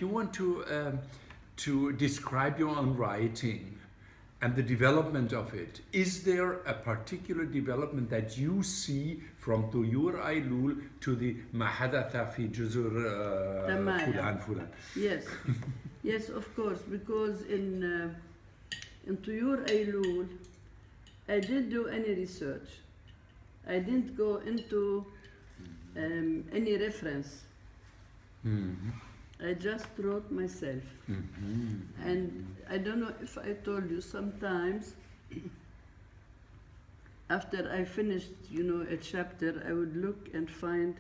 want to describe your own writing and the development of it, is there a particular development that you see from طيور أيلول to the ما حدث في جزر فلان فلان? Yes, yes, of course, because in طيور أيلول, I didn't do any research. I didn't go into any reference. I just wrote myself. And I don't know if I told you, sometimes after I finished, a chapter, I would look and find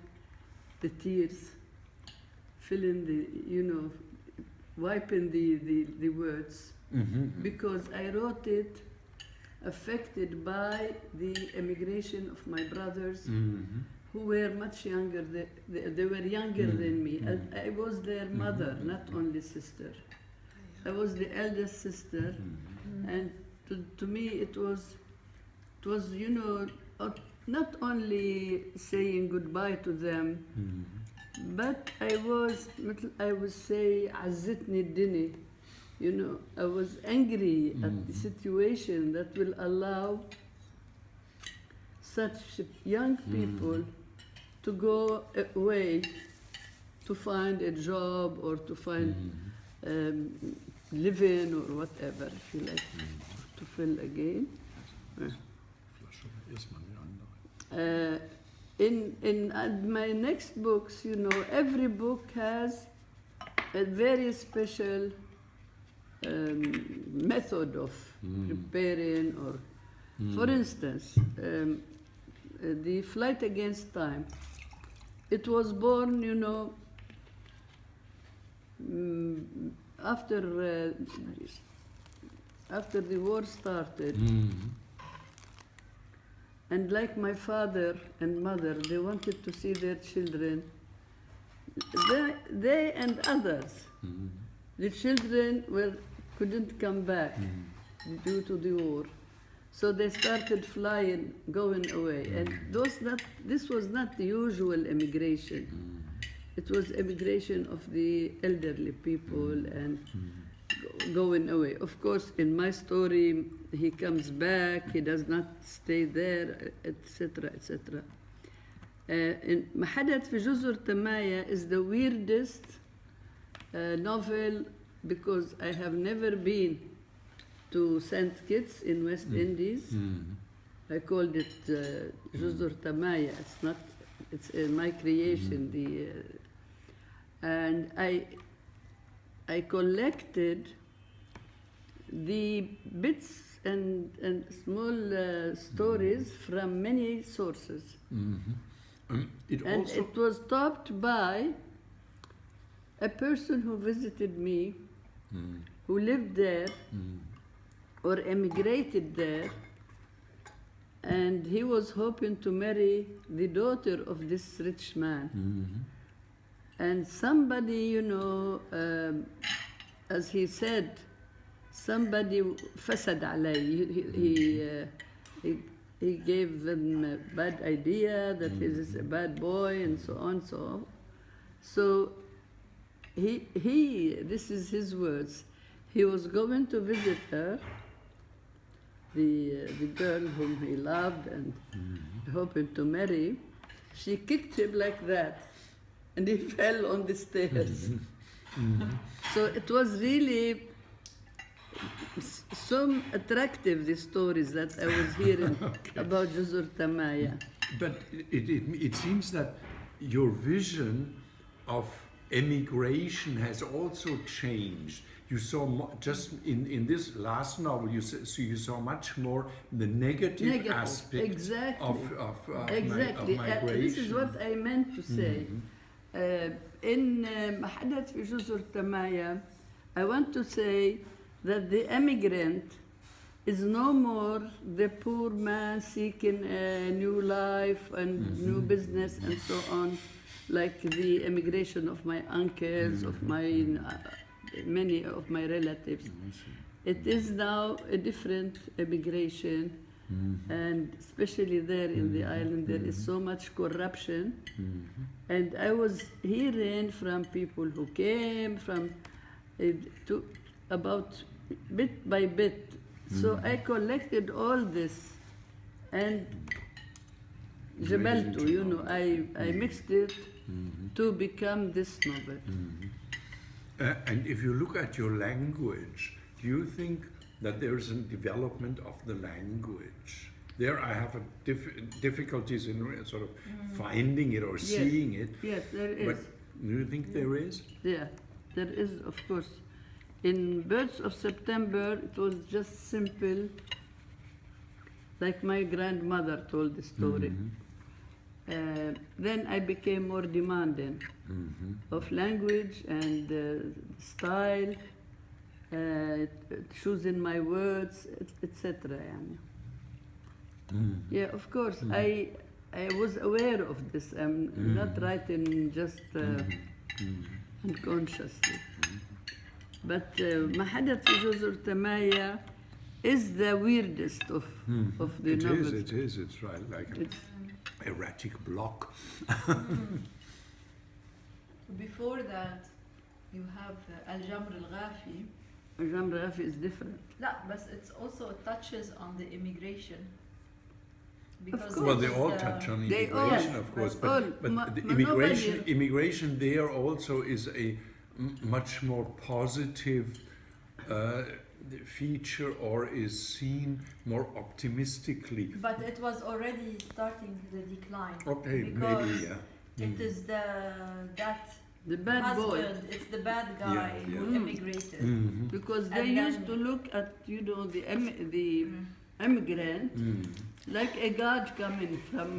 the tears, filling wiping the words, because I wrote it affected by the emigration of my brothers, who were much younger. They were younger than me. I was their mother, not only sister. I was the eldest sister, and to me it was not only saying goodbye to them, but I would say عزتني الدنيا. I was angry at the situation that will allow such young people to go away to find a job or to find living or whatever, if you like to fill again. In my next books, every book has a very special method of preparing, or for instance, the Flight Against Time. It was born, after the war started. And like my father and mother, they wanted to see their children. They and others, the children couldn't come back due to the war. So they started flying, going away. And this was not the usual immigration. It was immigration of the elderly people and going away. Of course, in my story, he comes back, he does not stay there, etc., etc. In ما حدث في جزر تمايا is the weirdest novel, because I have never been to St. Kitts in West Indies. I called it جزر تمايا. It's my creation. And I collected the bits and small stories from many sources. It was topped by a person who visited me, who lived there or emigrated there, and he was hoping to marry the daughter of this rich man. And somebody, as he said, somebody fasad alay. He gave them a bad idea that he's a bad boy and so on, so on. So this is his words. He was going to visit her, the girl whom he loved and hoping to marry. She kicked him like that, and he fell on the stairs. So it was really so attractive, the stories that I was hearing about Juzur Tamaya. But it seems that your vision of emigration has also changed. You saw just in this last novel, you saw much more the negative aspect of migration. This is what I meant to say. In ما حدث في جزر تمايا, I want to say that the emigrant is no more the poor man seeking a new life and new business and so on, like the emigration of my uncles, of my many of my relatives. It is now a different immigration and especially there in the island, there is so much corruption. And I was hearing from people who came from to about bit by bit. So I collected all this and جبلته, you know, I mixed it to become this novel. And if you look at your language, do you think that there's a development of the language? There I have difficulties in sort of finding it or seeing it. Yes, there is. But do you think there is? Yeah, there is, of course. In Birds of September, it was just simple, like my grandmother told the story. Then I became more demanding of language and style, choosing my words, etc. Yeah, of course, I was aware of this. I'm not writing just unconsciously. But ما حدث في جزر تمايا is the weirdest of the novels. It is. It's right, like an erratic block. Before that, you have Al-Jamr al-Ghafi. Al-Jamr al-Ghafi is different. لا, but it also touches on the immigration. course. Well, they it's all the- touch on They immigration, all- of course, all. but the Nobody- immigration there also is a much more positive feature, or is seen more optimistically. But it was already starting the decline. Okay, because maybe, yeah. It is that The bad boy. husband, it's the bad guy Yeah, who yeah. immigrated. Because they And then- used to look at, you know, the immigrant like a god coming from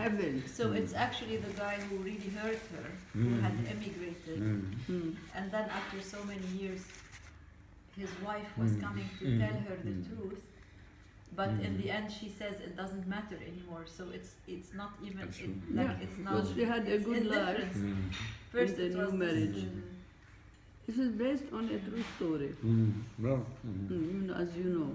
heaven. So it's actually the guy who really hurt her, who had immigrated. And then after so many years, his wife was coming to tell her the truth. But in the end, she says it doesn't matter anymore. So it's not even That's it, true. like Yeah, it's not. because she had a it's good life. indifference. First, in the it new was marriage. This, This is based on a true story, Well, you know, as you know.